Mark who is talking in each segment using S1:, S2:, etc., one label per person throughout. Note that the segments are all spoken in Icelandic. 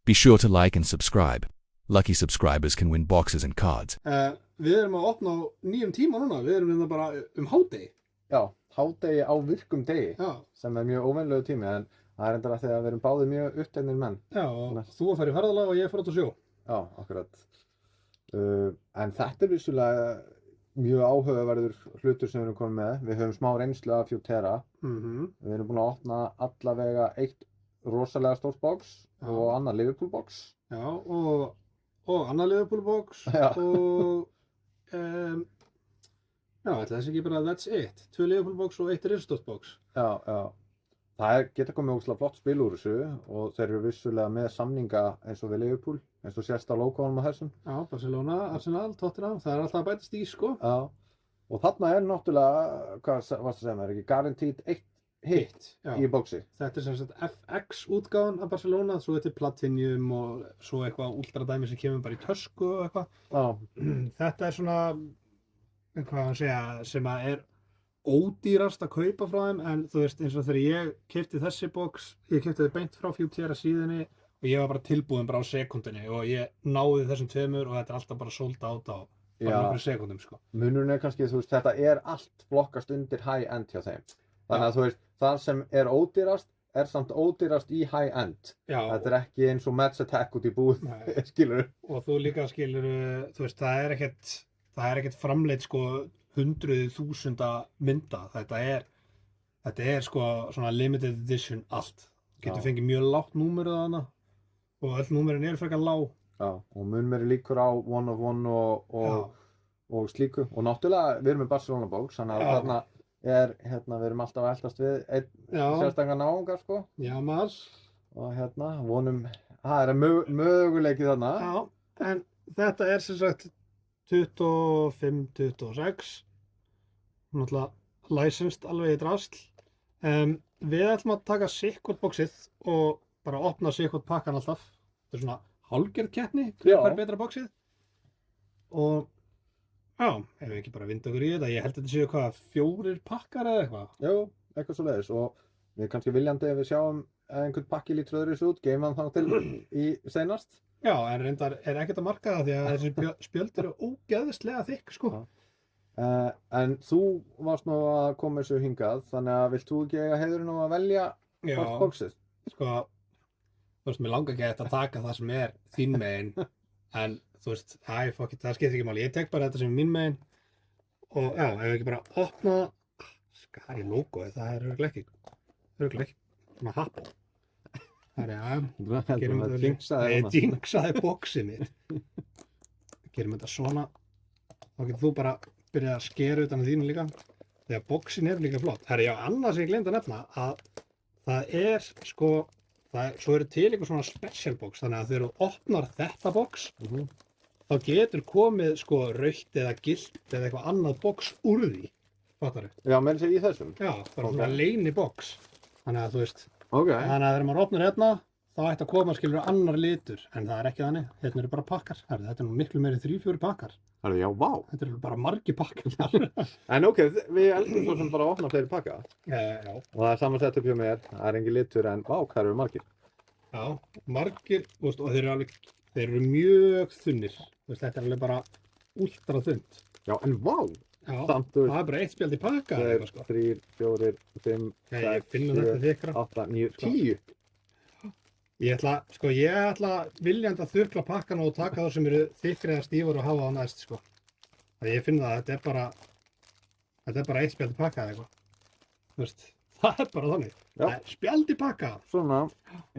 S1: Be sure to like and subscribe. Lucky subscribers can win boxes and cards.
S2: Við erum að opna á nýjum tíma núna, við erum hérna bara hádegi.
S3: Já, hádegi á virkum degi,
S2: Já.
S3: sem mjög óvenjulegu tími, en það endur að því að við erum báðir mjög uppteknir menn.
S2: Já, og þú að fara í ferðalag og ég að fara út á sjó.
S3: Já, akkurat. En þetta vissulega mjög áhugaverður hlutur sem við erum komið með. Við höfum smá reynslu af Fjútera. Við erum búin að opna allavega eitt rosalega stórt box og annað Liverpool box.
S2: Já, og annað Liverpool box og já, ætla þessi ekki bara that's it. 2 Liverpool box og 1 Ristot box.
S3: Já. Það geta komið ógeðslega flott spil úr þessu og þeir eru vissulega með samninga eins og við Liverpool, eins og sést á logoðunum á þessum.
S2: Já, Barcelona, Arsenal, Tottenham, það er alltaf að bætast í, sko.
S3: Já, og þarna er náttúrulega, hvað varst að segja mér, ekki guaranteed 1 hit í bóksi.
S2: Þetta er sem sagt FX útgáfan af Barcelona, svo þetta er Platinum og svo eitthvað ultradæmi sem kemur bara í tösku og eitthvað.
S3: Já.
S2: Þetta er svona, hvað hann segja, sem að er ódýrast að kaupa frá þeim, en þú veist eins og þegar ég keypti þessi box, ég keypti þau beint frá Fjútera síðunni og ég var bara tilbúin bara á sekundinni og ég náði þessum tveimur og þetta er alltaf bara sold out á bara nokkrum sekundum, sko.
S3: Munurinn er kannski, þú veist, þetta er allt flokkast undir high-end hjá þeim. Þannig að þú veist, það sem er ódýrast er samt ódýrast í high-end. Þetta er ekki eins og Match Attack út í búð, skilur.
S2: Og þú líka skilur, þú veist, það er ekkert framleitt, sko, 100.000 mynda. Þetta er sko svona limited edition allt. Getur fengið mjög lágt númerið þarna og öll númerin eru frekar lág.
S3: Já, og mun meiri líkur á one of one og slíku. Og náttúrulega, við erum með Barcelona box, þannig að þarna við erum alltaf að eltast við einn sérstaklega náungar, sko. Já, maður. Og vonum, það er möguleiki þarna.
S2: Já, en þetta er sem sagt 25-26. Náttúrulega licensed alveg í drasl. Við ætlum að taka sikkvort boxið og bara opna sikkvort pakkan alltaf. Þetta er svona hálfgerð keppni, hver fær betra boxið. Og já, ef við ekki bara vinda okkur í þetta, ég held að þetta séu hvað, 4 pakkar eða eitthvað?
S3: Jú, eitthvað svoleiðis og við kannski viljandi ef við sjáum einhvern pakki lítur öðruvísi út, geymum hann þá til í seinast.
S2: Já, en reyndar er ekkert að marka það því að þessi spjöld eru ógeðslega þykk, sko.
S3: En þú varst nú að koma þessu hingað, þannig að vilt þú ekki eiga heiðurinn að velja hvort boxið?
S2: Sko, þú veist, mér langar ekki að taka það sem er þín megin, en þú veist, fuck it, það skiptir ekki máli. Ég tek bara þetta sem er mín megin og já, ef við ekki bara opna skar í logoið, það er örugglega ekki svona happ. Það er gerum þetta ég jinxaði boxið mitt. Gerum þetta svona, þá getur þú bara byrjað að skera utan á þínu líka þegar boxin er líka flott. Það er já, annars ég gleymd að nefna að það er sko svo eru til eitthvað svona special box, þannig að þegar þú opnar þetta box þá getur komið sko rautt eða gylt eða eitthvað annað box úr því, fattar þau?
S3: Já, meira sér í þessum?
S2: Já, bara svona leyni box, þannig að þú veist, þannig að þegar maður opnar hérna þá ætti að koma skilur annar litur, en það er ekki þannig, hérna eru bara pakkar, þetta er nú miklu meiri 3-4 pakkar.
S3: Já, vá.
S2: Þetta eru bara margir pakkar.
S3: En ok, við eldum svo sem bara að opna fleiri pakka.
S2: Já.
S3: Og það er saman sett upp hjá mér, það er engin litur en vá, hvað eru margir?
S2: Já, margir, og þeir eru mjög þunnir. Þetta er alveg bara ultra þunnt.
S3: Já, en vá!
S2: Já, það er bara 1 spjald í pakka.
S3: 2, 3, 4, 5, 6, 7, 8, 9, 10.
S2: Ég ætla viljandi að þurrkla pakkan og taka þá sem eru þykkri eða stífur og hafa á næst, sko. Þegar ég finn það að þetta er bara 1 spjald í pakka eða eitthvað. Þú veist, það er bara þannig. Spjald í pakka.
S3: Svona,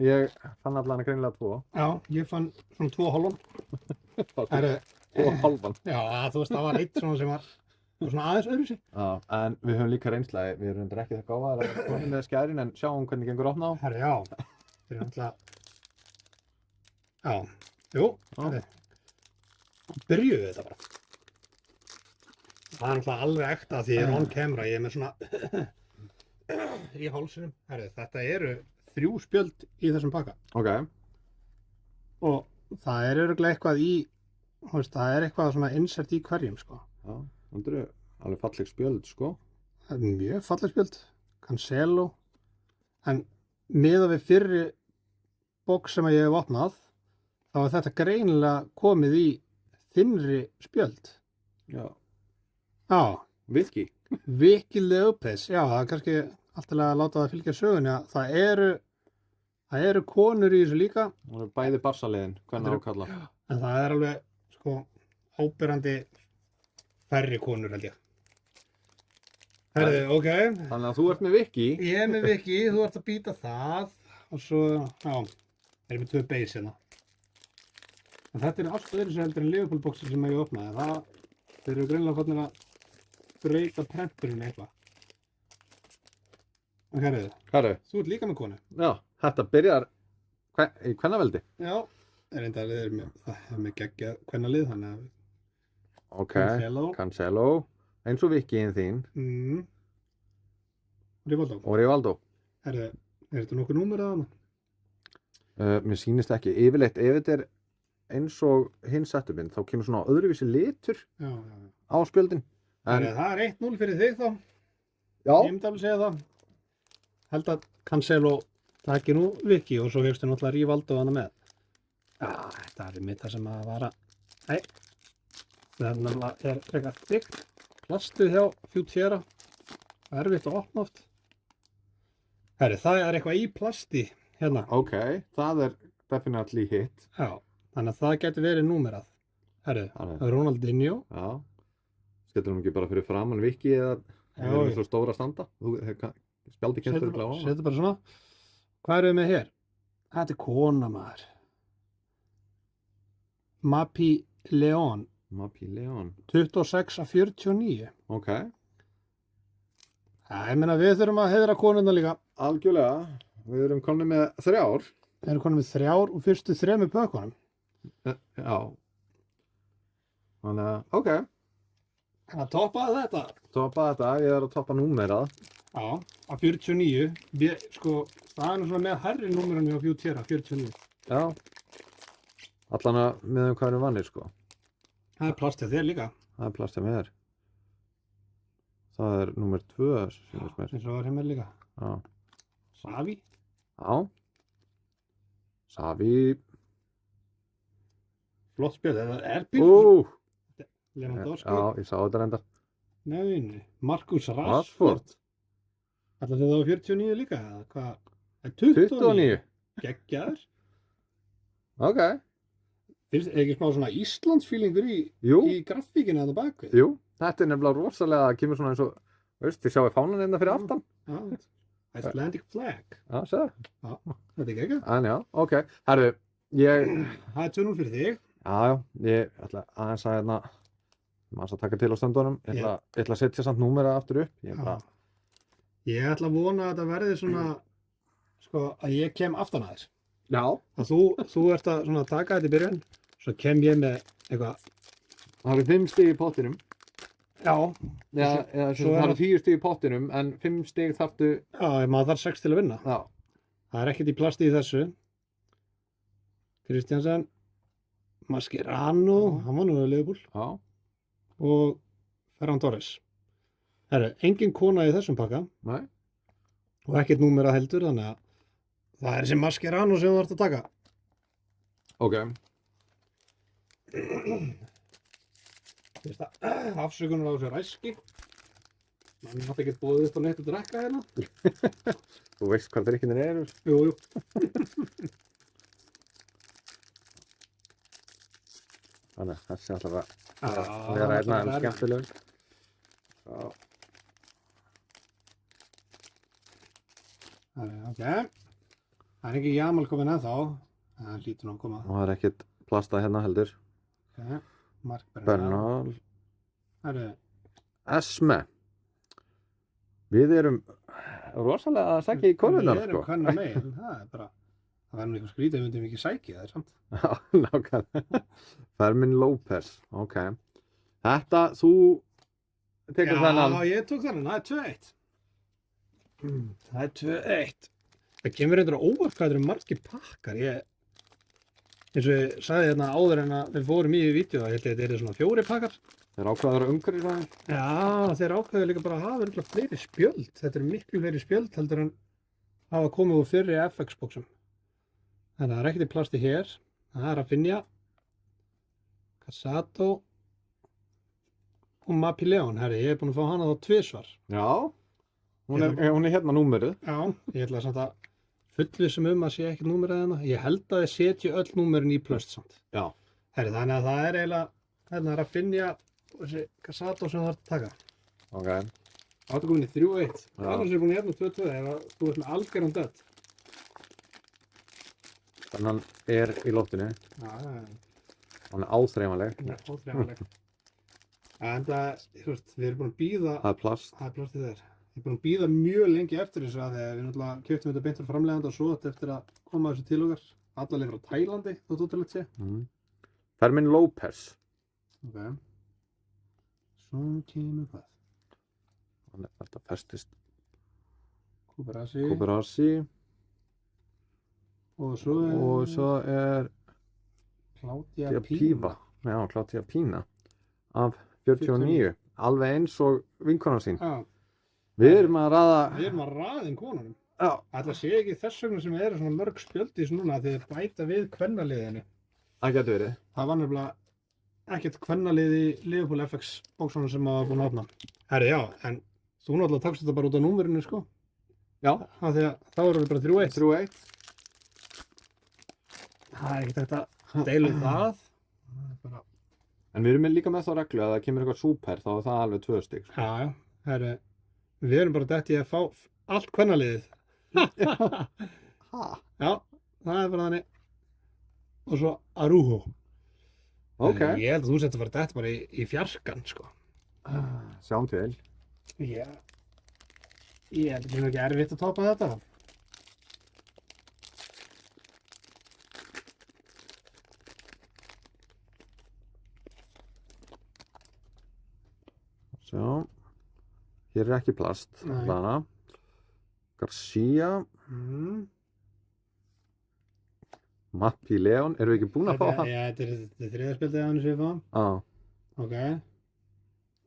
S3: ég fann allan greinilega 2.
S2: Já, ég fann svona 2 hálfan.
S3: 2 hálfan.
S2: Já, þú veist, það var 1 svona sem var svona aðeins öðruvísi.
S3: Já, en við höfum líka reynslega, við erum ekki það gáðar að koma með skærin, en sjáum hvernig gengur opna á.
S2: Já, þetta er náttúrulega, byrjuðu þetta bara. Það er náttúrulega alveg ekta því ég er on camera, ég er með svona í hálsinum. Þetta eru 3 spjöld í þessum pakka.
S3: Ok.
S2: Og það er örugglega eitthvað í, það er eitthvað svona insert í hverjum, sko.
S3: Já, það eru alveg falleg spjöld, sko.
S2: Það er mjög falleg spjöld, Cancelo, en miðað við fyrri box sem ég hef opnað, þá er þetta greinilega komið í þynnri spjöld.
S3: Já.
S2: Já,
S3: Viki.
S2: Vicky Lopez, já, það er kannski alltaf að láta það fylgja sögunni að það eru konur í þessu líka.
S3: Það eru bæði barsaliðin, hvernig ákalla.
S2: En það er alveg, sko, áberandi færri konur held ég. Herðu, ok.
S3: Þannig að þú ert með Viki.
S2: Ég er með Vicky, þú ert að býta það og svo, já, erum við 2 base hérna. En þetta er allt öðru sem heldur en Liverpool-boxi sem ég opnaði. Þeir eru greinilega fannir að breyta prenturinn eitthvað. En herðu, þú ert líka með konu.
S3: Já, þetta byrjar í kvennaveldi.
S2: Já, það er með geggjað kvennalið, þannig að
S3: Ok, Cancelo, eins og Vikiinn þín. Rivaldo.
S2: Herðu, er þetta nokkuð númer að hana?
S3: Mér sýnist ekki, yfirleitt, ef þetta er eins og hinn setupinn, þá kemur svona öðruvísi litur á spjöldin.
S2: Það er 1-0 fyrir þig þá.
S3: Já.
S2: Ég myndi alveg segja það. Held að Cancelo taki nú Viki og svo hefstu náttúrulega Rivaldo hana með. Já, þetta er mitt það sem að vara. Nei, það er frekar þykkt. Plastið hjá Fjútjera. Erfitt að opna oft. Herri, það er eitthvað í plasti hérna.
S3: Ok, það er definitely hit.
S2: Já, þannig að það getur verið númerað. Herri, það er Ronaldinho.
S3: Já. Skellur ekki bara fyrir framann Viki eða er það svo stóra standa? Spjaldi kemst fyrir gláða.
S2: Setur bara svona. Hvað eru við með hér? Þetta er kona maður. Mapi Leon. 26/49.
S3: Ok.
S2: Ég meina við þurfum að heiðra konuna líka.
S3: Algjörlega. Við erum konið með 3.
S2: Við erum konið með 3 og fyrstu 3 pökkunum.
S3: Já. Þannig að, ok.
S2: Þannig að toppaði þetta.
S3: Ég er að toppa númerað.
S2: Já, að 49. Sko, það er nú svona með hærri númerun hjá Fjútjera, 49.
S3: Já. Allan að með hvað erum vannir, sko.
S2: Það er plast til þér líka.
S3: Það er plast til mér. Það er númer 2, sýnist mér.
S2: Eins og var hér líka.
S3: Já.
S2: Savi.
S3: Já. Savi.
S2: Flott spil, það er bíl. Lewandowski.
S3: Já, ég sá þetta reyndar.
S2: Nei, Marcus Rashford. Ætlar þið þá 49 líka? Hvað? 29. Geggjaður.
S3: Ok.
S2: Finnst ekki smá svona Íslandsfílingur í grafíkinu að það bakvið?
S3: Jú, þetta er nefnilega rosalega, það kemur svona eins og, veist, þið sjáu fánan hérna fyrir aftan.
S2: Já, Icelandic flag.
S3: Já, sér.
S2: Já, þetta er geggjað.
S3: En já, ok. Herru,
S2: Það er 2-0 fyrir þig.
S3: Já, ég ætla aðeins að hérna, maður að taka til á stöndunum. Ég ætla að setja samt númerað aftur upp.
S2: Ég ætla að vona að þetta verði svona, sko, að ég kem aftan að þess.
S3: Já.
S2: Að þú ert að svona taka þetta í byrjun, svo kem ég með eitthvað.
S3: Það eru 5 stig í pottinum.
S2: Já.
S3: Það eru 10 stig í pottinum, en 5 stig þarftu.
S2: Já, maður þarf 6 til að vinna.
S3: Já.
S2: Það er ekkert í plasti í þessu. Kristjansen, Mascherano, hann var nú að Liverpool.
S3: Já.
S2: Og Ferran Torres. Herru, engin kona í þessum pakka.
S3: Nei.
S2: Og ekkert númer að heldur, þannig að það er þessi Mascherano sem þú þarft að taka.
S3: Ok.
S2: Afsökunar á þessu ræski. Man er náttúrulega ekkert bóðið upp á neitt að drekka hérna.
S3: Þú veist hvað drikkinir eru?
S2: Jú.
S3: Þannig, þessi ætlar að vera einna en skemmtilegur.
S2: Ok. Það er ekki Jamal komin ennþá. Það hlýtur nú að koma.
S3: Og það er ekkert plastað hérna heldur.
S2: Ok. Mark
S3: Bernal.
S2: Esme.
S3: Við erum rosalega að sækja í konunar,
S2: Við erum kannar megin. Það er bara, það verður nú eitthvað skrítið ef við myndum ekki sækja það, samt.
S3: Já, nákvæmlega. Fermin López, ok. Þetta, þú tekur þennan.
S2: Já, ég tók þennan, það er 2-1. Það er 2-1. Það kemur reyndar á óvart hvað þetta eru margir pakkar. Eins og ég sagði hérna áður en að við fórum í vídeo, ég held að þetta eru svona 4 pakkar.
S3: Þeir ákveður umhverfis það?
S2: Já, þeir ákveður líka bara að hafa örugglega fleiri spjöld. Þetta eru miklu fleiri spjöld heldur en hafa komið úr fyrri FX-bóksum. Þannig að það er ekkert í plasti hér. Það er Rafinha, Casado og Mapileon. Herri, ég búinn að fá hana þá 2 svar.
S3: Já, hún er hérna númerið.
S2: Já, ég ætla samt að fullvissum að sé ekkert númerið hérna. Ég held að þið setju öll númerin í plöst samt.
S3: Já.
S2: Herri, þannig að það er eiginlega, hérna Rafinha og þessi Casado sem það þarf að taka.
S3: Ok.
S2: Áttu komin í 3-1.
S3: Já.
S2: Annars er búin í 1-2-2 ef þú ert með algjöran dött.
S3: Þannig hann er í loftinu.
S2: Já,
S3: Hann er áþreifanleg.
S2: óþreifanleg. En það, þú veist, við erum búin að bíða,
S3: Það er plast.
S2: það er plastið þér. Við erum búin að bíða mjög lengi eftir þessu að við náttúrulega keyptum þetta beint frá framleiðanda og svo eftir að koma þessu til okkar. Alla leið frá Tælandi, þótt útilegt sé.
S3: Fermin López.
S2: Ok. Svo kemur hvað?
S3: Þetta festist.
S2: Kubarasi.
S3: Kubarasi.
S2: Og svo
S3: Og svo er
S2: Claudia
S3: Píva. Já, Claudia Pína. Af 49. Alveg eins og vinkonan sín.
S2: Já,
S3: Við erum að raða...
S2: við erum að raðin konunum.
S3: Já.
S2: Ætla sé ekki þess vegna sem eru svona mörg spjöldís núna því þeir bæta við kvennaliðinu.
S3: Það getur verið.
S2: Það var nefnilega ekkert kvennalið í Liverpool FX bóksunum sem að búin að opna. Herri, já, en þú náttúrulega tókst þetta bara út á númerinu, sko.
S3: Já.
S2: Af því að þá eru við bara 3-1.
S3: 3-1.
S2: Það er ekkert hægt að deila um það. Það er bara...
S3: En við erum líka með þá reglu að það kemur eitthvað súper þá er það alveg 2 stig.
S2: Já, já, herri, við erum bara dætt í að fá allt kvennaliðið.
S3: Ha?
S2: Já, það er bara þannig. Og svo Araujo.
S3: Ok.
S2: Ég held að þú sett að fara dætt bara í fjarskan, sko.
S3: Sjáum til.
S2: Já. Ég held að það er ekki erfitt að topa þetta.
S3: Sjá. Hér er ekki plast.
S2: Nei.
S3: Þarna. Garcia. Mappi Leon. Erum við ekki búin að fá það?
S2: Já, þetta er þriðja spjaldið að hann sem við fáum.
S3: Já.
S2: Ok.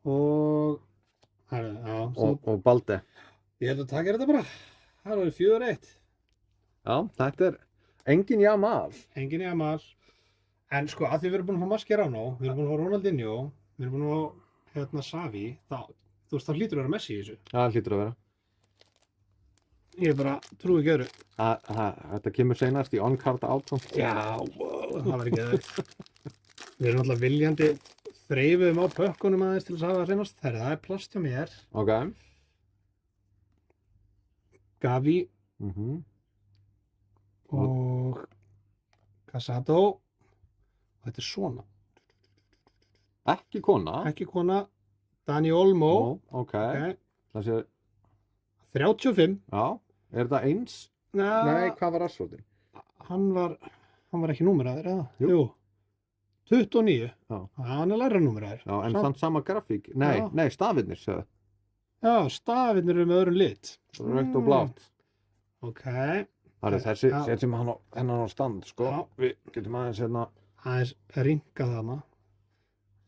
S2: Og... Herri, já.
S3: Og Balde.
S2: Ég held að taka þetta bara. Það var 4-1.
S3: Já, þetta er engin Jamal.
S2: Engin í Amal. En sko, að því við erum búin að fá Mascherano, við erum búin að fá Ronaldinho, við erum búin að fá hérna Xavi, þú veist, það hlýtur að vera Messi í þessu.
S3: Já, það hlýtur að vera.
S2: Ég bara trúi ekki öðru.
S3: Þetta kemur seinast í on-card auto.
S2: Já, wow, það var ekki öðru. Við erum alltaf viljandi þreifuðum á pökkunum aðeins til að hafa það seinast. Það er plast hjá mér.
S3: Ok.
S2: Gavi
S3: Og
S2: og Casado. Og þetta er svona.
S3: ekki kona.
S2: Ekki kona. Dani Olmo.
S3: Ok.
S2: Ok.
S3: Það sé,
S2: 35.
S3: já. Er þetta eins? Nei, hvað var Rashfordin?
S2: Hann var ekki númeraður, eða?
S3: Jú.
S2: 29.
S3: Já.
S2: Hann er læra númeraður.
S3: Já, en samt sama grafík. Nei,
S2: Já.
S3: nei, stafirnir séu.
S2: Já, stafinir eru með öðrum lit.
S3: Rautt og blátt.
S2: Ok.
S3: Það er þessi,
S2: Já.
S3: setjum hann á stand, sko.
S2: Já.
S3: Við getum aðeins hérna.
S2: Aðeins rinkað þarna.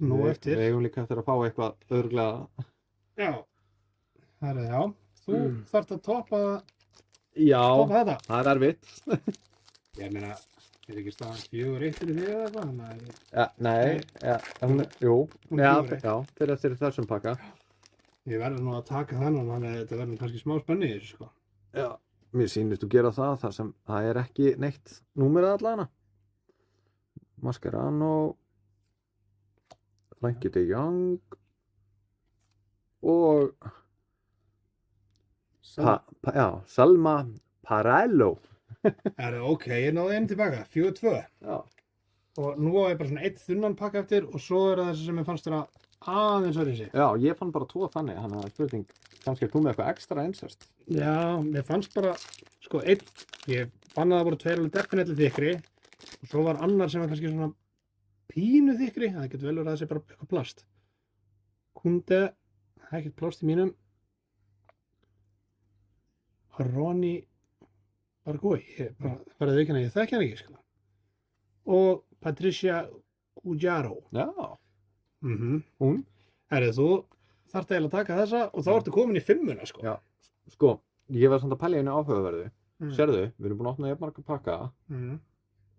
S2: Nú
S3: Við
S2: eftir.
S3: eigum líka eftir að fá eitthvað öðruglega.
S2: Já. Það já. Þú þarft að toppa
S3: Já,
S2: þetta.
S3: það er erfitt.
S2: Ég meina, er ekki staðan 4-1 fyrir þig eða eitthvað? Þannig að
S3: Ja, nei, ja, jú.
S2: Hún er
S3: Já,
S2: 4-1.
S3: já, fyrir eftir þessum pakka.
S2: ég verður nú að taka þennan, þannig að þetta verður kannski smá spenni í þessu, sko.
S3: Já, mér sýnist þú gera það þar sem það er ekki neitt númerið allana. Mascherano, Frankie de Jong og Salma Parello.
S2: Ok, ég náði einn tilbaka, 4-2.
S3: Já,
S2: Og nú á ég bara svona eitt þunnan pakka eftir og svo er það þessi sem ég fannst þér aðeins öðru sig.
S3: já, ég fann bara 2 þannig, þannig að það er spurning, kannski er þú með eitthvað ekstra einsast.
S2: Já, mér fannst bara, sko, einn, ég fann að það voru 2 alveg definitely þykri og svo var annar sem var kannski svona pínu þykri, það getur vel verið að það sé bara eitthvað plast. Kunde, það er ekkert plast í mínum. Ronny Bargoi, ég bara verði ekki að ég þekki hann ekki, sko. Og Patricia Ujaro.
S3: Já, hún.
S2: Herrið, þú þarft eiginlega að taka þessa og þá ertu komin í 5-una, sko.
S3: Já, sko, ég var samt að pælja einu áhugaverðu.
S2: Mm.
S3: Sérðu, við erum búin að opna jafnmarga pakka
S2: Mm.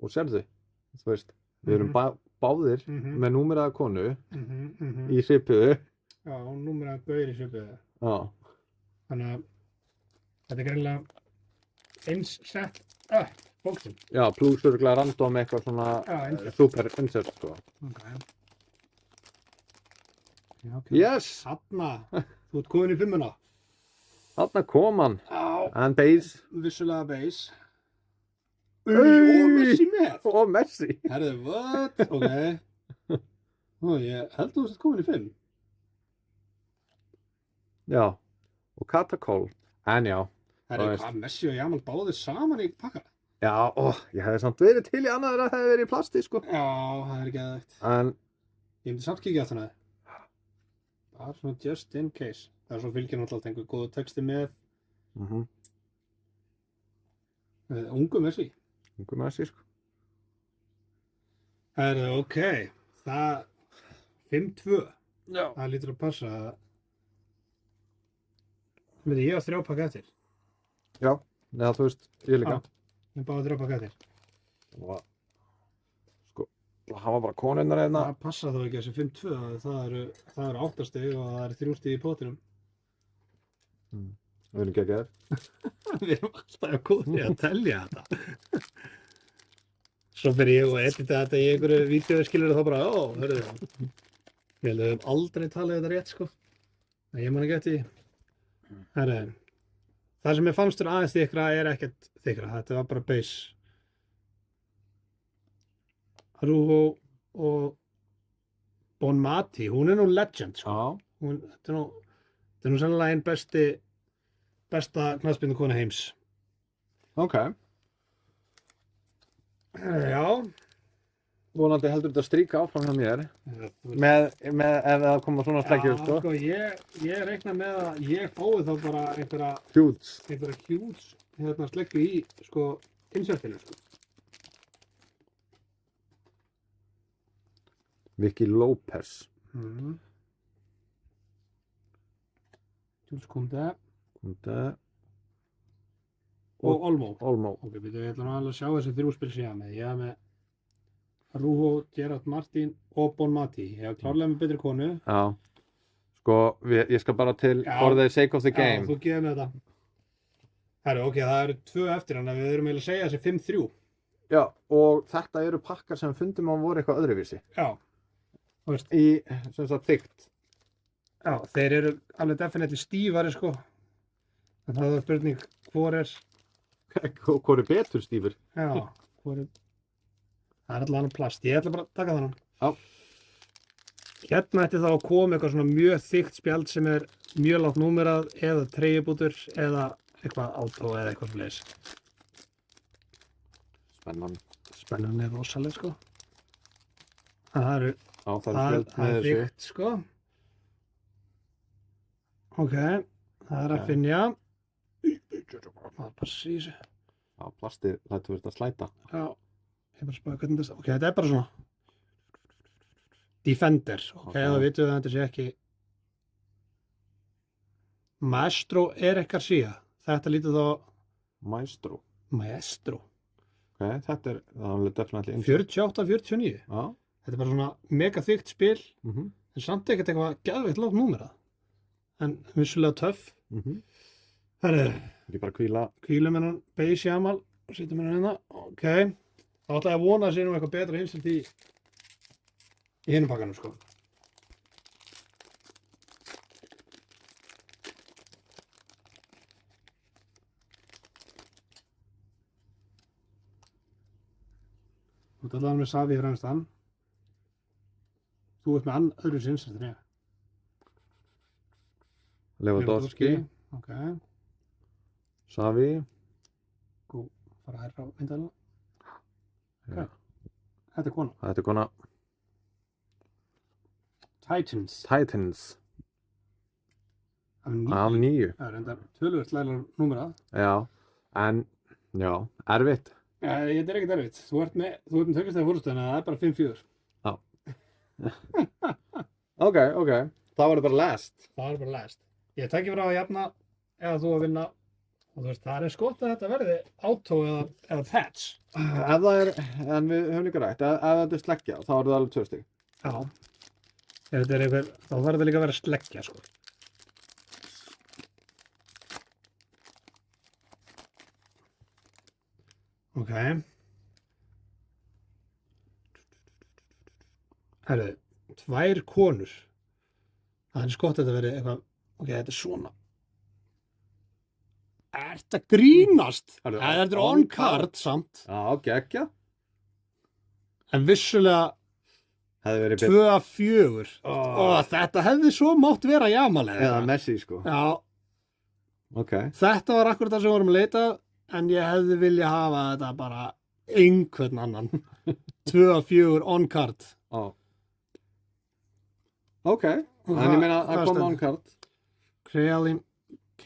S3: og sérðu, þú veist, við erum báðir með númeraða konu í svipuðu.
S2: Já, númeraða gaur í svipuðu.
S3: Já.
S2: Þannig að þetta greinilega eins sett upp bóksinn.
S3: Já, pluss örugglega random eitthvað svona super insert, sko.
S2: Ok. Já, ok.
S3: Yes!
S2: Þarna, þú ert komin í 5-una.
S3: Þarna kom hann.
S2: Já.
S3: And base.
S2: Vissulega base. Og Messi með.
S3: Og Messi.
S2: Herðu, what? Ok. Ég held þú ert komin í 5.
S3: Já. Og Katakól. En já.
S2: Herðu, hvað Messi og Jamal báðir saman í pakka?
S3: Já, ég hefði samt verið til í annað að það hefði verið í plasti, sko.
S2: Já, það er geðvægt.
S3: En
S2: ég myndi samt kíkja á það. Bara svona just in case. Það er svo fylgir náttúrulega einhver góðu texti með ungu Messi.
S3: Ungu Messi, sko.
S2: Herðu, ok. Það 5-2.
S3: Já.
S2: Það lítur að passa. Ég á 3 pakka eftir.
S3: Já, neða þú veist, ég líka.
S2: Ég báði 3 pakka eftir.
S3: Og sko, það var bara konunnar hérna.
S2: Það passa þó ekki þessi 5-2. Það eru 8 stig og það eru 3 stig í pottinum.
S3: Við erum geggjaðir.
S2: Við erum alltaf góðir að telja þetta. Svo fyrir ég og edita þetta í einhverju vídeói skilur þá bara, hörðu það. Ég held að við höfum aldrei talið þetta rétt, sko. En ég man ekki eftir því. Herðu, það sem ég fannst aðeins þykra er ekkert þykra. Þetta var bara base. Araujo og Bonmati, hún er nú legend, sko.
S3: Já.
S2: Þetta er nú sannlega einn besta knattspyrnukona heims.
S3: Ok.
S2: Já.
S3: Vonandi heldur þetta stríka áfram hjá mér. Með ef það koma svona sleggjur, sko.
S2: Já, sko, ég reikna með að ég fái þá bara einhverja hjúts sleggju í, sko, insertinu, sko.
S3: Vicky Lopez.
S2: Jules Koundé.
S3: Og
S2: Olmo.
S3: Ok,
S2: ég ætla nú alveg að sjá þessi 3 spil sem ég haf með. Ég haf með Araujo, Gerard Martin og Bonmati. Ég haf klárlega með betri konu.
S3: Já. Sko, ég skal bara til for the sake of the game.
S2: Já, þú gefur með þetta. Herru, ok, það eru 2 eftir, þannig að við erum eiginlega að segja þessi 5-3.
S3: Já, og þetta eru pakkar sem fundum að voru eitthvað öðruvísi.
S2: Já. Þú veist.
S3: Í, sem sagt, þykkt.
S2: Já, þeir eru alveg definitely stífari, sko. En það er spurning, hvor
S3: er betur stífur?
S2: Já, hvor er... Það er allavega plast. Ég ætla bara að taka þannig.
S3: Já.
S2: Hérna ætti þá að koma eitthvað svona mjög þykkt spjald sem er mjög lágt númerað eða treyjubútur eða eitthvað átó eða eitthvað svoleiðis. Spennan er rosaleg, sko. Það eru...
S3: Já, það er
S2: þykkt, sko. Ok, það er að finja. Það passi í þessu.
S3: Já, plastið lætur verið að slæta.
S2: Já. Ég bara spáði hvernig þetta... Ok, þetta er bara svona... Defender. Ok, þá vitum við að þetta sé ekki... Maestro Eric Garcia. Þetta lítið þá...
S3: Maestro.
S2: Ok,
S3: þetta er... Það er definitíli...
S2: 48-49.
S3: Já.
S2: Þetta er bara svona mega þykkt spil. En samt ekkert eitthvað geðveikt lágt númerað. En vissulega töff. Það er...
S3: Ekki bara kvíla.
S2: Kvíla með hann Beis Jamal. Sýtum við hérna. Ok. Þá ætla ég að vona að sé nú eitthvað betra einsett í hinum pakkanum, sko. Þú ert allavega með Savi í fremstan. Þú ert með öðru sinns eftir ég.
S3: Lewandowski.
S2: Ok.
S3: Savi.
S2: Fara hærra á myndaðina.
S3: Ja.
S2: Þetta er kona. Titans. Af 9. Það er enda töluvert læglega númerað.
S3: Já, en, já, erfitt.
S2: Já, þetta er ekkert erfitt. Þú ert með tökastæði fórustöðuna, það er bara 5-4.
S3: Já. Ok. Það var bara last.
S2: Ég tekki frá að jafna eða þú að vinna Og þú veist, það er skott að þetta verði auto eða patch.
S3: Ef það er, en við höfum líka rætt, ef þetta er sleggja, þá er það alveg 2 stig.
S2: Já. Ef þetta er einhver, þá verður það líka að vera sleggja, sko. Ok. Herðu, 2 konur. Það er skott að þetta verði eitthvað, ok, þetta er svona. Ertu að grínast? Þetta er on card samt.
S3: Já, geggja.
S2: En vissulega
S3: Hefði verið
S2: 2 af 4. Og þetta hefði svo mátt vera jamalega.
S3: Eða Messi, sko.
S2: Já,
S3: Ok.
S2: þetta var akkurat það sem við vorum að leita, en ég hefði vilja hafa þetta bara einhvern annan. 2 af 4 on card.
S3: Já. Ok. En ég meina, það kom on card.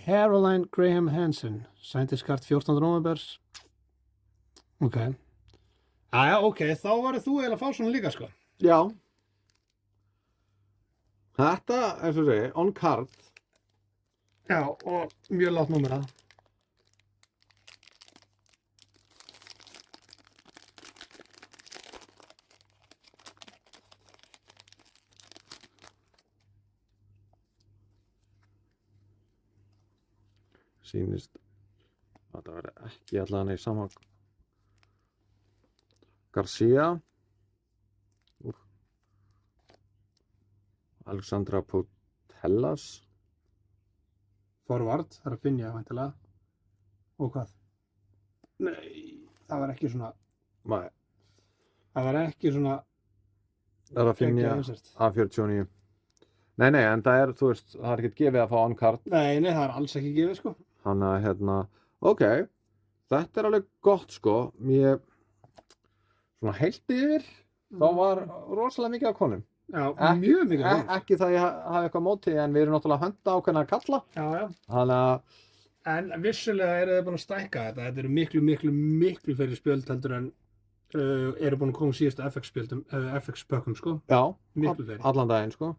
S2: Caroline Graham Hansen, sændiskart 14. november. Ok. Jæja, ok, þá varð þú eiginlega að fá svona líka, sko.
S3: Já. Þetta, eins og segi, on card.
S2: Já, og mjög látt númerað.
S3: Sýnist að þetta verði ekki allan í sama Garcia Alexandra Putellas
S2: Forward, það er að finja, væntanlega. Og hvað? Nei, það var ekki svona,
S3: Nei,
S2: það var ekki svona
S3: það er að finja
S2: geggjað insert.
S3: A49 Nei, en það er, þú veist, það er ekkert gefið að fá on card
S2: Nei, það er alls ekki gefið, sko.
S3: Þannig að, hérna, ok þetta er alveg gott, sko Mér svona heilt yfir þá var rosalega mikið af konum
S2: Já, mjög mikið.
S3: Ekki það ég hafi eitthvað á móti en við erum náttúrulega að hönda ákveðna að kalla
S2: Já.
S3: Þannig að
S2: En vissulega eru þið búin að stækka þetta. Þetta eru miklu fleiri spjöld heldur en eru búin að koma síðustu FX-pökkum, sko.
S3: Já,
S2: Miklu fleiri.
S3: allan daginn, sko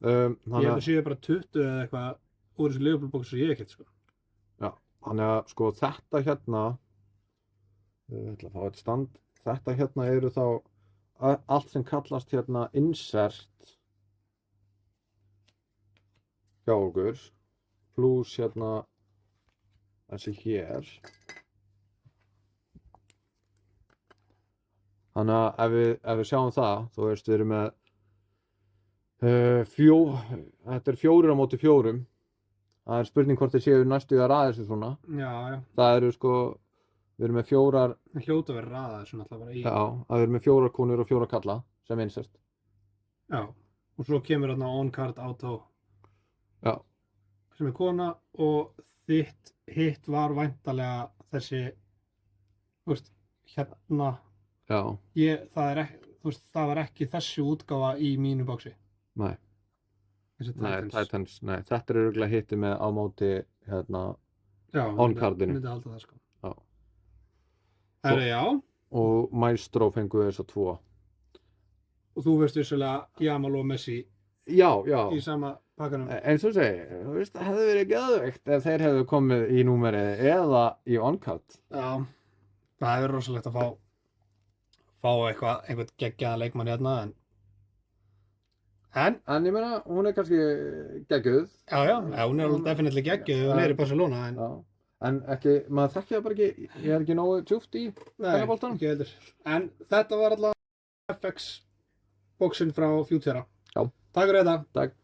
S2: Ég held að séu bara 20 eða eitthvað úr þessu Liverpool-bók sem ég hef keypt, sko.
S3: Já, þannig að sko þetta hérna ég ætla að fá eitt stand þetta hérna eru þá allt sem kallast hérna insert hjá okkur pluss hérna þessi hér þannig að ef við sjáum það þú veist við erum með þetta er 4 á móti 4 það er spurning hvort þið séu næstu að raða þessu svona
S2: Já.
S3: það eru sko við erum með 4
S2: Það hljóta að vera raða þessu náttúrulega bara í.
S3: já, að við erum með 4 konur og 4 kalla sem insert
S2: Já. Og svo kemur þarna on-card auto
S3: já,
S2: sem er kona og hitt var væntanlega þessi, þú veist, hérna,
S3: já,
S2: það var ekki þessi útgáfa í mínu bóksi.
S3: nei,
S2: Þessi
S3: Titans, nei, þetta er örugglega hitti með á móti hérna
S2: Já,
S3: on-cardinu.
S2: myndi halda það, sko.
S3: Já.
S2: Herri, já.
S3: og Maestro fengu þess að 2
S2: Og þú veist vissulega Jamal og Messi
S3: já,
S2: í sama pakkanum.
S3: eins og segi, þú veist, það hefði verið geðveikt ef þeir hefðu komið í númerið eða í on-card
S2: Já, það hefur rosalegt að fá einhvern geggjaðan leikmann hérna, en
S3: en ég meina, hún er kannski geggjuð
S2: já, hún er alveg definitely geggjuð og hún er í Barcelona,
S3: en ekki, maður þekkja það bara ekki ég er ekki nógu djúpt í boltanum.
S2: ekki heldur. En þetta var allavega FX bóksinn frá Futura.
S3: Já.
S2: Takk fyrir þetta.
S3: Takk.